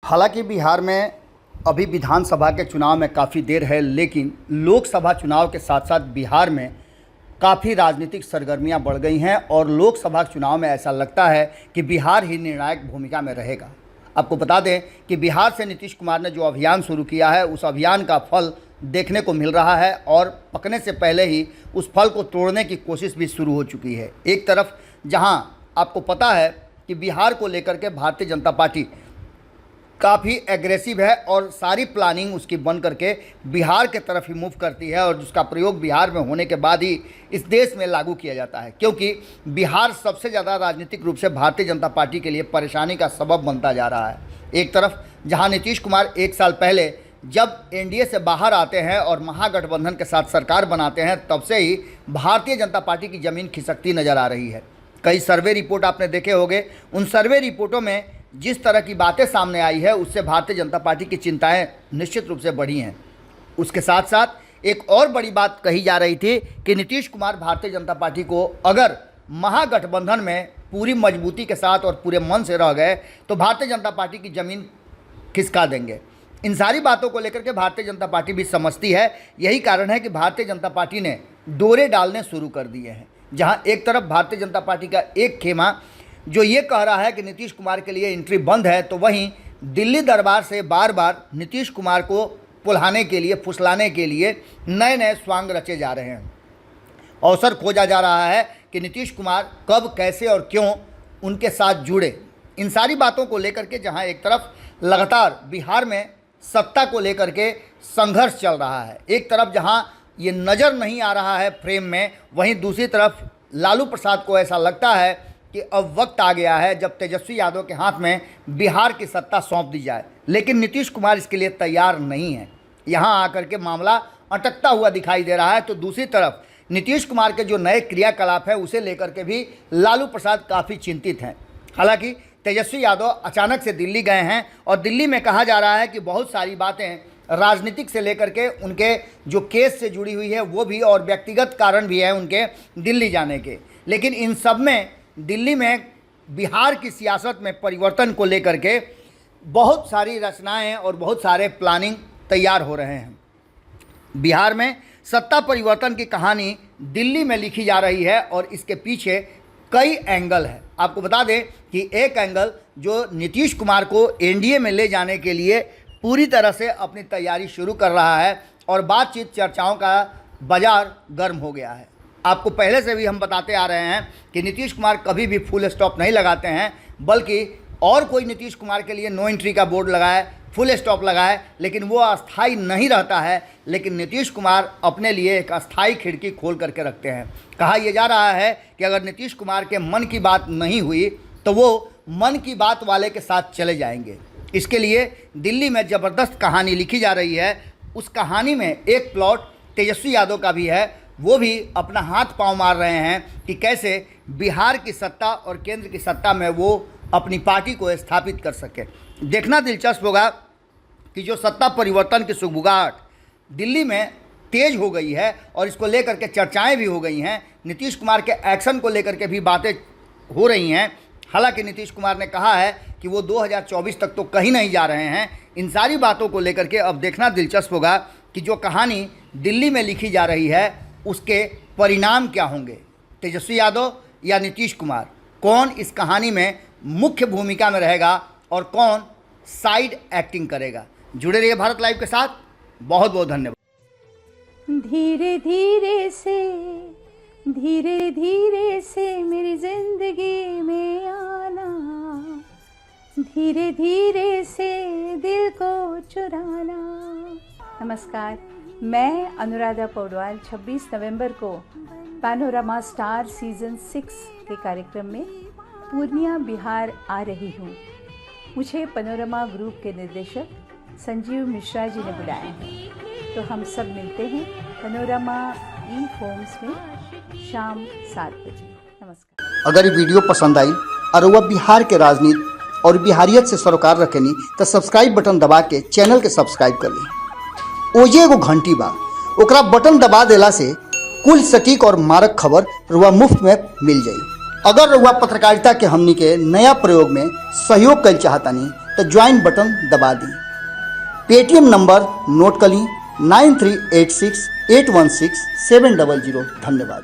हालांकि बिहार में अभी विधानसभा के चुनाव में काफ़ी देर है, लेकिन लोकसभा चुनाव के साथ साथ बिहार में काफ़ी राजनीतिक सरगर्मियां बढ़ गई हैं और लोकसभा चुनाव में ऐसा लगता है कि बिहार ही निर्णायक भूमिका में रहेगा। आपको बता दें कि बिहार से नीतीश कुमार ने जो अभियान शुरू किया है, उस अभियान का फल देखने को मिल रहा है और पकने से पहले ही उस फल को तोड़ने की कोशिश भी शुरू हो चुकी है। एक तरफ जहां आपको पता है कि बिहार को लेकर के भारतीय जनता पार्टी काफ़ी एग्रेसिव है और सारी प्लानिंग उसकी बन करके बिहार के तरफ ही मूव करती है और जिसका प्रयोग बिहार में होने के बाद ही इस देश में लागू किया जाता है, क्योंकि बिहार सबसे ज़्यादा राजनीतिक रूप से भारतीय जनता पार्टी के लिए परेशानी का सबब बनता जा रहा है। एक तरफ जहां नीतीश कुमार 1 साल पहले जब एनडीए से बाहर आते हैं और महागठबंधन के साथ सरकार बनाते हैं, तब से ही भारतीय जनता पार्टी की ज़मीन खिसकती नज़र आ रही है। कई सर्वे रिपोर्ट आपने देखे होंगे, उन सर्वे रिपोर्टों में जिस तरह की बातें सामने आई है, उससे भारतीय जनता पार्टी की चिंताएं निश्चित रूप से बढ़ी हैं। उसके साथ साथ एक और बड़ी बात कही जा रही थी कि नीतीश कुमार भारतीय जनता पार्टी को अगर महागठबंधन में पूरी मजबूती के साथ और पूरे मन से रह गए तो भारतीय जनता पार्टी की ज़मीन खिसका देंगे। इन सारी बातों को लेकर के भारतीय जनता पार्टी भी समझती है। यही कारण है कि भारतीय जनता पार्टी ने डोरे डालने शुरू कर दिए हैं। जहां एक तरफ भारतीय जनता पार्टी का एक खेमा जो ये कह रहा है कि नीतीश कुमार के लिए एंट्री बंद है, तो वहीं दिल्ली दरबार से बार बार नीतीश कुमार को पुल्हाने के लिए, फुसलाने के लिए नए नए स्वांग रचे जा रहे हैं। अवसर खोजा जा रहा है कि नीतीश कुमार कब, कैसे और क्यों उनके साथ जुड़े। इन सारी बातों को लेकर के जहां एक तरफ लगातार बिहार में सत्ता को लेकर के संघर्ष चल रहा है, एक तरफ जहां ये नज़र नहीं आ रहा है फ्रेम में, वहीं दूसरी तरफ लालू प्रसाद को ऐसा लगता है कि अब वक्त आ गया है जब तेजस्वी यादव के हाथ में बिहार की सत्ता सौंप दी जाए। लेकिन नीतीश कुमार इसके लिए तैयार नहीं है। यहाँ आकर के मामला अटकता हुआ दिखाई दे रहा है। तो दूसरी तरफ नीतीश कुमार के जो नए क्रियाकलाप है, उसे लेकर के भी लालू प्रसाद काफ़ी चिंतित हैं। हालांकि तेजस्वी यादव अचानक से दिल्ली गए हैं और दिल्ली में कहा जा रहा है कि बहुत सारी बातें राजनीतिक से लेकर के उनके जो केस से जुड़ी हुई है वो भी, और व्यक्तिगत कारण भी है उनके दिल्ली जाने के। लेकिन इन सब में दिल्ली में बिहार की सियासत में परिवर्तन को लेकर के बहुत सारी रचनाएं और बहुत सारे प्लानिंग तैयार हो रहे हैं। बिहार में सत्ता परिवर्तन की कहानी दिल्ली में लिखी जा रही है और इसके पीछे कई एंगल है। आपको बता दें कि एक एंगल जो नीतीश कुमार को एनडीए में ले जाने के लिए पूरी तरह से अपनी तैयारी शुरू कर रहा है और बातचीत, चर्चाओं का बाजार गर्म हो गया है। आपको पहले से भी हम बताते आ रहे हैं कि नीतीश कुमार कभी भी फुल स्टॉप नहीं लगाते हैं, बल्कि और कोई नीतीश कुमार के लिए नो एंट्री का बोर्ड लगाए, फुल स्टॉप लगाए, लेकिन वो अस्थाई नहीं रहता है। लेकिन नीतीश कुमार अपने लिए एक अस्थाई खिड़की खोल करके रखते हैं। कहा यह जा रहा है कि अगर नीतीश कुमार के मन की बात नहीं हुई तो वो मन की बात वाले के साथ चले जाएंगे। इसके लिए दिल्ली में ज़बरदस्त कहानी लिखी जा रही है। उस कहानी में एक प्लॉट तेजस्वी यादव का भी है। वो भी अपना हाथ पांव मार रहे हैं कि कैसे बिहार की सत्ता और केंद्र की सत्ता में वो अपनी पार्टी को स्थापित कर सके। देखना दिलचस्प होगा कि जो सत्ता परिवर्तन की सुगबुगाहट दिल्ली में तेज हो गई है और इसको लेकर के चर्चाएं भी हो गई हैं। नीतीश कुमार के एक्शन को लेकर के भी बातें हो रही हैं। हालांकि नीतीश कुमार ने कहा है कि वो 2024 तक तो कहीं नहीं जा रहे हैं। इन सारी बातों को लेकर के अब देखना दिलचस्प होगा कि जो कहानी दिल्ली में लिखी जा रही है उसके परिणाम क्या होंगे। तेजस्वी यादव या नीतीश कुमार, कौन इस कहानी में मुख्य भूमिका में रहेगा और कौन साइड एक्टिंग करेगा। जुड़े रहिए भारत लाइव के साथ। बहुत बहुत धन्यवाद। धीरे धीरे से मेरी जिंदगी में आना, धीरे धीरे से दिल को चुराना। नमस्कार, मैं अनुराधा पौडवाल 26 नवंबर को पैनोरमा स्टार सीजन 6 के कार्यक्रम में पूर्णिया बिहार आ रही हूँ। मुझे पैनोरमा ग्रुप के निर्देशक संजीव मिश्रा जी ने बुलाया है। तो हम सब मिलते हैं पैनोरमा ई होम्स में शाम 7 बजे। नमस्कार। अगर ये वीडियो पसंद आई और वह बिहार के राजनीति और बिहारियत से सरोकार रखेनी तो सब्सक्राइब बटन दबा के चैनल के सब्सक्राइब कर ली। ओजे एगो घंटी बा, ओकरा बटन दबा देला से कुल सटीक और मारक खबर रुआ मुफ्त में मिल जाई। अगर रुआ पत्रकारिता के हमनी के नया प्रयोग में सहयोग कर चाहतानी तो ज्वाइन बटन दबा दें। पेटीएम नंबर नोट कर ली 9386816700। धन्यवाद।